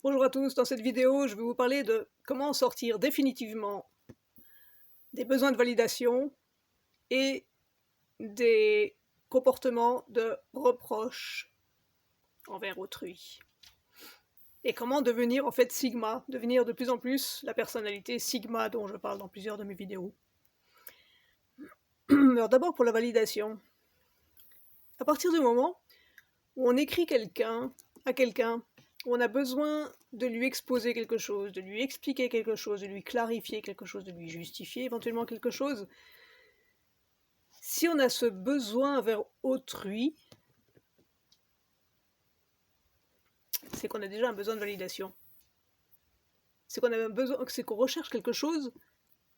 Bonjour à tous, dans cette vidéo, je vais vous parler de comment sortir définitivement des besoins de validation et des comportements de reproche envers autrui. Et comment devenir en fait Sigma, devenir de plus en plus la personnalité Sigma dont je parle dans plusieurs de mes vidéos. Alors d'abord pour la validation. À partir du moment où on écrit à quelqu'un, où on a besoin de lui exposer quelque chose, de lui expliquer quelque chose, de lui clarifier quelque chose, de lui justifier éventuellement quelque chose, si on a ce besoin vers autrui, c'est qu'on a déjà un besoin de validation. C'est qu'on recherche quelque chose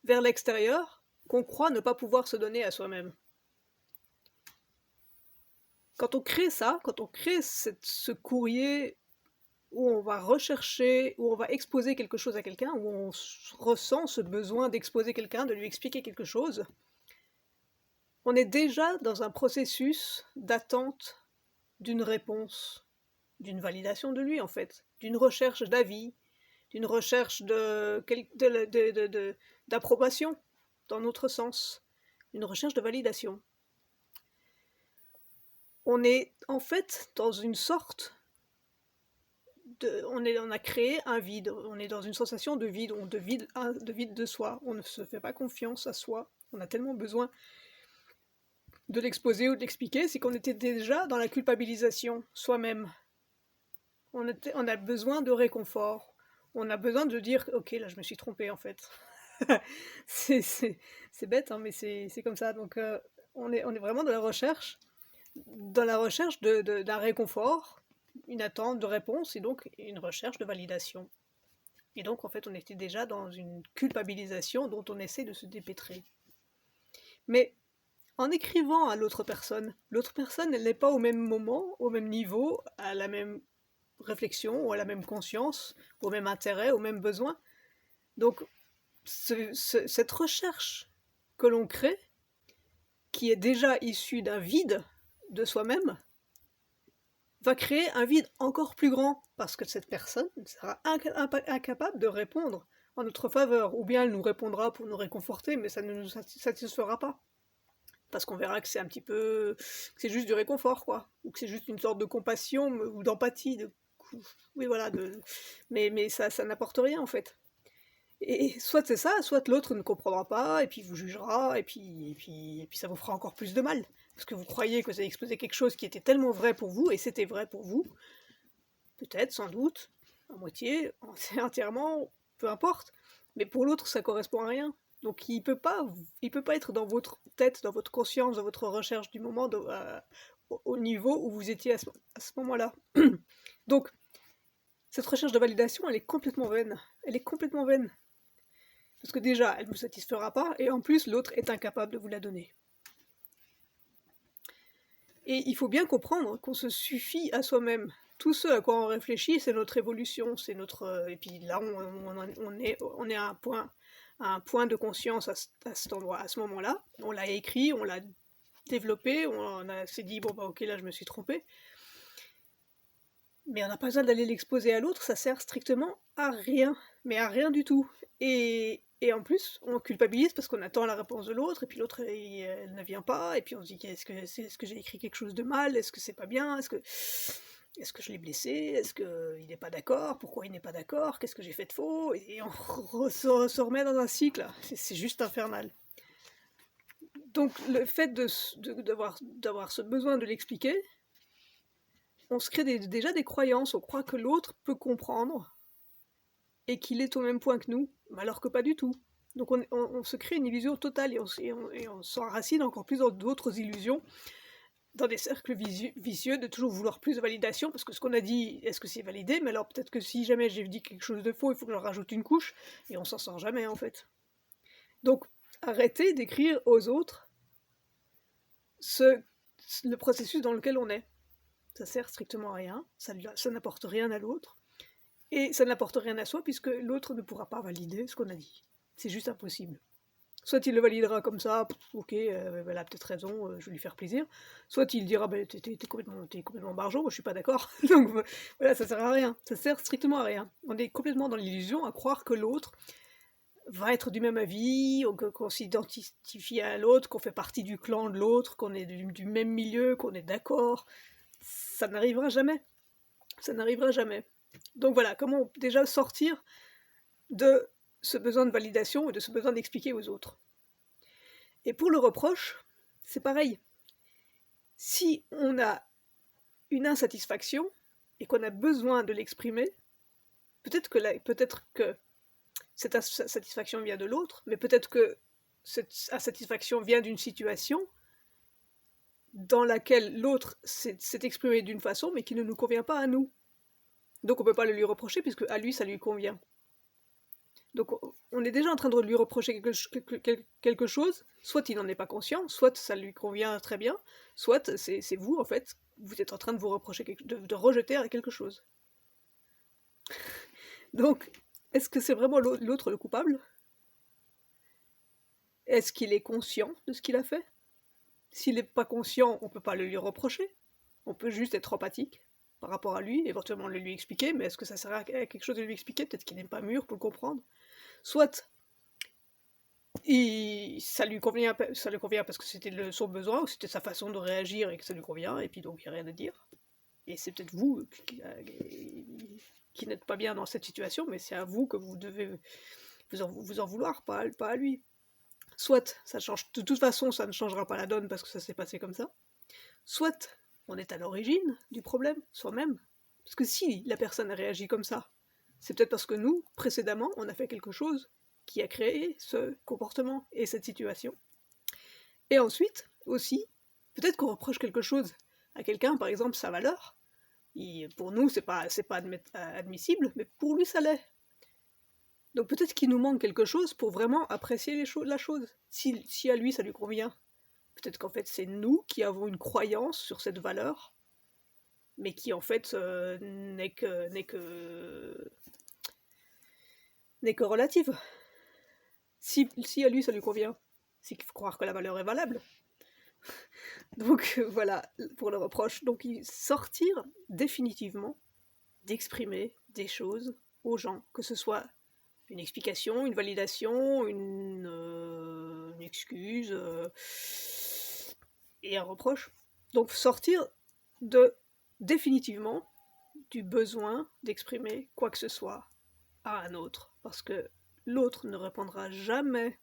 vers l'extérieur qu'on croit ne pas pouvoir se donner à soi-même. Quand on crée ça, quand on crée ce courrier où on va rechercher, où on va exposer quelque chose à quelqu'un, où on ressent ce besoin d'exposer quelqu'un, de lui expliquer quelque chose, on est déjà dans un processus d'attente d'une réponse, d'une validation de lui en fait, d'une recherche d'avis, d'une recherche d'approbation dans notre sens, une recherche de validation. On est en fait dans une sorte on a créé un vide, on est dans une sensation de vide, de vide de soi, on ne se fait pas confiance à soi, on a tellement besoin de l'exposer ou de l'expliquer, c'est qu'on était déjà dans la culpabilisation soi-même. On a besoin de réconfort, on a besoin de dire ok là je me suis trompée en fait. c'est bête hein, mais c'est comme ça, donc on est vraiment dans la recherche d'un réconfort, une attente de réponse et donc une recherche de validation. Et donc, en fait, on était déjà dans une culpabilisation dont on essaie de se dépêtrer. Mais en écrivant à l'autre personne, elle n'est pas au même moment, au même niveau, à la même réflexion, ou à la même conscience, au même intérêt, au même besoin. Donc, cette recherche que l'on crée, qui est déjà issue d'un vide de soi-même, va créer un vide encore plus grand, parce que cette personne sera incapable de répondre en notre faveur, ou bien elle nous répondra pour nous réconforter, mais ça ne nous satisfera pas. Parce qu'on verra que c'est un petit peu, que c'est juste du réconfort, quoi, ou que c'est juste une sorte de compassion ou d'empathie, oui voilà, mais ça n'apporte rien en fait. Et soit c'est ça, soit l'autre ne comprendra pas, et puis vous jugera, et puis ça vous fera encore plus de mal. Parce que vous croyez que vous avez exposé quelque chose qui était tellement vrai pour vous, et c'était vrai pour vous, peut-être, sans doute, à moitié, entièrement, peu importe. Mais pour l'autre, ça correspond à rien. Donc il peut pas être dans votre tête, dans votre conscience, dans votre recherche du moment, au niveau où vous étiez à ce moment-là. Donc, cette recherche de validation, elle est complètement vaine. Elle est complètement vaine. Parce que déjà, elle ne vous satisfera pas, et en plus, l'autre est incapable de vous la donner. Et il faut bien comprendre qu'on se suffit à soi-même. Tout ce à quoi on réfléchit, c'est notre évolution, c'est notre... Et puis là, on est à un point de conscience à cet endroit, à ce moment-là. On l'a écrit, on l'a développé, s'est dit, bon bah ok, là je me suis trompée. Mais on n'a pas besoin d'aller l'exposer à l'autre, ça sert strictement à rien, mais à rien du tout. Et en plus, on culpabilise parce qu'on attend la réponse de l'autre, et puis l'autre, elle ne vient pas, et puis on se dit, est-ce que j'ai écrit quelque chose de mal? Est-ce que c'est pas bien? Est-ce que je l'ai blessé? Est-ce qu'il n'est pas d'accord? Pourquoi il n'est pas d'accord? Qu'est-ce que j'ai fait de faux? Et on se remet dans un cycle, c'est juste infernal. Donc le fait d'avoir ce besoin de l'expliquer, on se crée déjà des croyances, on croit que l'autre peut comprendre, et qu'il est au même point que nous, alors que pas du tout. Donc on se crée une illusion totale, et on s'enracine encore plus dans d'autres illusions, dans des cercles vicieux de toujours vouloir plus de validation, parce que ce qu'on a dit, est-ce que c'est validé? Mais alors peut-être que si jamais j'ai dit quelque chose de faux, il faut que j'en rajoute une couche, et on s'en sort jamais en fait. Donc arrêtez d'écrire aux autres le processus dans lequel on est. Ça sert strictement à rien, ça n'apporte rien à l'autre, et ça n'apporte rien à soi, puisque l'autre ne pourra pas valider ce qu'on a dit. C'est juste impossible. Soit il le validera comme ça, ok, elle a peut-être raison, je vais lui faire plaisir. Soit il dira, bah, t'es complètement barjot, moi je suis pas d'accord. Donc voilà, ça sert à rien, ça sert strictement à rien. On est complètement dans l'illusion à croire que l'autre va être du même avis, qu'on s'identifie à l'autre, qu'on fait partie du clan de l'autre, qu'on est du même milieu, qu'on est d'accord. Ça n'arrivera jamais. Ça n'arrivera jamais. Donc voilà, comment déjà sortir de ce besoin de validation et de ce besoin d'expliquer aux autres. Et pour le reproche, c'est pareil. Si on a une insatisfaction et qu'on a besoin de l'exprimer, peut-être que cette insatisfaction vient de l'autre, mais peut-être que cette insatisfaction vient d'une situation dans laquelle l'autre s'est exprimé d'une façon, mais qui ne nous convient pas à nous. Donc on ne peut pas le lui reprocher, puisque à lui, ça lui convient. Donc on est déjà en train de lui reprocher quelque chose, soit il n'en est pas conscient, soit ça lui convient très bien, soit c'est vous, en fait, vous êtes en train de vous reprocher, de rejeter quelque chose. Donc, est-ce que c'est vraiment l'autre le coupable? Est-ce qu'il est conscient de ce qu'il a fait? S'il n'est pas conscient, on ne peut pas le lui reprocher. On peut juste être empathique par rapport à lui, éventuellement le lui expliquer, mais est-ce que ça sert à quelque chose de lui expliquer? Peut-être qu'il n'est pas mûr pour le comprendre. Soit ça lui convient parce que c'était son besoin, ou c'était sa façon de réagir et que ça lui convient, et puis donc il n'y a rien à dire. Et c'est peut-être vous qui n'êtes pas bien dans cette situation, mais c'est à vous que vous devez vous en vouloir, pas à lui. Soit ça change, de toute façon ça ne changera pas la donne parce que ça s'est passé comme ça, soit on est à l'origine du problème, soi-même. Parce que si la personne a réagi comme ça, c'est peut-être parce que nous, précédemment, on a fait quelque chose qui a créé ce comportement et cette situation. Et ensuite, aussi, peut-être qu'on reproche quelque chose à quelqu'un, par exemple sa valeur. Pour nous, c'est pas admissible, mais pour lui, ça l'est. Donc peut-être qu'il nous manque quelque chose pour vraiment apprécier la chose. Si à lui, ça lui convient. Peut-être qu'en fait, c'est nous qui avons une croyance sur cette valeur, mais qui en fait n'est que relative. Si à lui, ça lui convient, c'est qu'il faut croire que la valeur est valable. Donc voilà, pour le reproche. Donc sortir définitivement d'exprimer des choses aux gens, que ce soit une explication, une validation, une excuse et un reproche. Donc sortir définitivement du besoin d'exprimer quoi que ce soit à un autre, parce que l'autre ne répondra jamais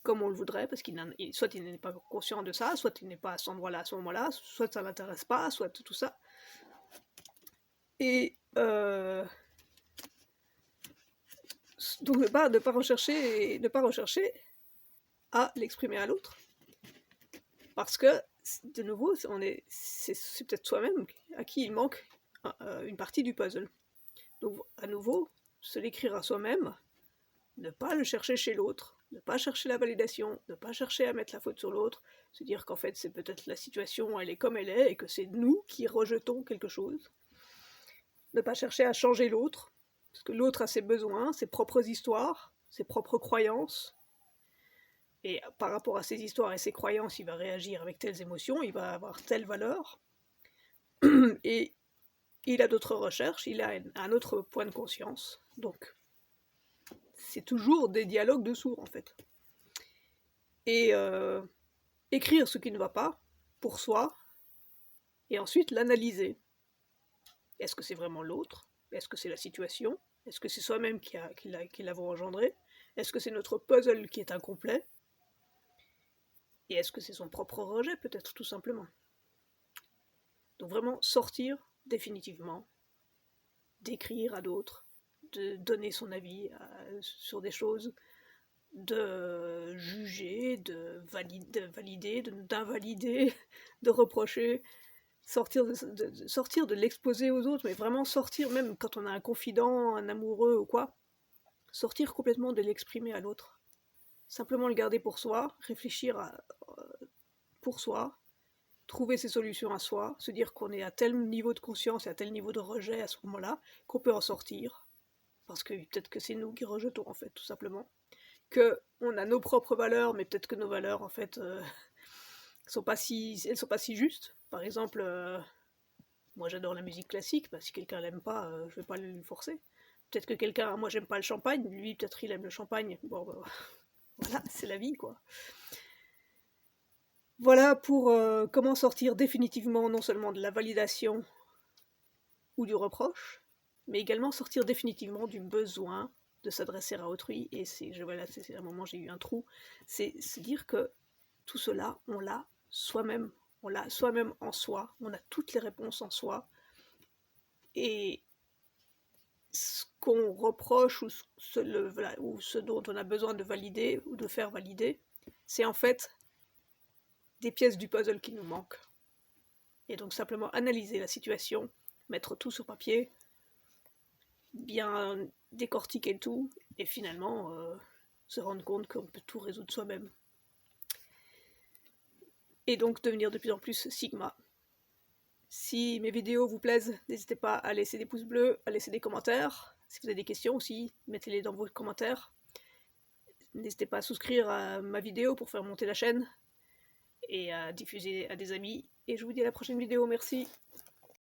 comme on le voudrait, parce soit il n'est pas conscient de ça, soit il n'est pas à cet endroit-là à ce moment-là, soit ça ne l'intéresse pas, soit tout ça. Et donc ne pas rechercher à l'exprimer à l'autre, parce que de nouveau c'est peut-être soi-même à qui il manque une partie du puzzle. Donc à nouveau, se l'écrire à soi-même, ne pas le chercher chez l'autre, ne pas chercher la validation, ne pas chercher à mettre la faute sur l'autre, se dire qu'en fait c'est peut-être la situation, elle est comme elle est, et que c'est nous qui rejetons quelque chose. Ne pas chercher à changer l'autre, parce que l'autre a ses besoins, ses propres histoires, ses propres croyances, et par rapport à ses histoires et ses croyances, il va réagir avec telles émotions, il va avoir telle valeur, et il a d'autres recherches, il a un autre point de conscience, donc c'est toujours des dialogues de sourds en fait. Et écrire ce qui ne va pas pour soi, et ensuite l'analyser. Est-ce que c'est vraiment l'autre? Est-ce que c'est la situation? Est-ce que c'est soi-même qui l'avons engendré? Est-ce que c'est notre puzzle qui est incomplet? Et est-ce que c'est son propre rejet, peut-être, tout simplement? Donc vraiment sortir définitivement, d'écrire à d'autres, de donner son avis sur des choses, de juger, de valider, d'invalider, de reprocher, sortir de l'exposer aux autres, mais vraiment sortir, même quand on a un confident, un amoureux ou quoi, sortir complètement de l'exprimer à l'autre. Simplement le garder pour soi, réfléchir pour soi, trouver ses solutions à soi, se dire qu'on est à tel niveau de conscience et à tel niveau de rejet à ce moment-là, qu'on peut en sortir, parce que peut-être que c'est nous qui rejetons en fait, tout simplement, qu'on a nos propres valeurs, mais peut-être que nos valeurs, en fait, elles sont pas si justes. Par exemple, moi j'adore la musique classique, bah, si quelqu'un l'aime pas, je vais pas lui forcer. Peut-être que quelqu'un, moi j'aime pas le champagne, lui peut-être il aime le champagne. Bon, bah, voilà, c'est la vie, quoi. Voilà pour comment sortir définitivement non seulement de la validation ou du reproche, mais également sortir définitivement du besoin de s'adresser à autrui. Et voilà, c'est un moment j'ai eu un trou. C'est se dire que tout cela, on l'a soi-même. On l'a soi-même en soi. On a toutes les réponses en soi. Et ce qu'on reproche ou ce dont on a besoin de valider ou de faire valider, c'est en fait des pièces du puzzle qui nous manquent. Et donc simplement analyser la situation, mettre tout sur papier, bien décortiquer le tout, et finalement se rendre compte qu'on peut tout résoudre soi-même. Et donc devenir de plus en plus Sigma. Si mes vidéos vous plaisent, n'hésitez pas à laisser des pouces bleus, à laisser des commentaires. Si vous avez des questions aussi, mettez-les dans vos commentaires. N'hésitez pas à souscrire à ma vidéo pour faire monter la chaîne et à diffuser à des amis. Et je vous dis à la prochaine vidéo, merci.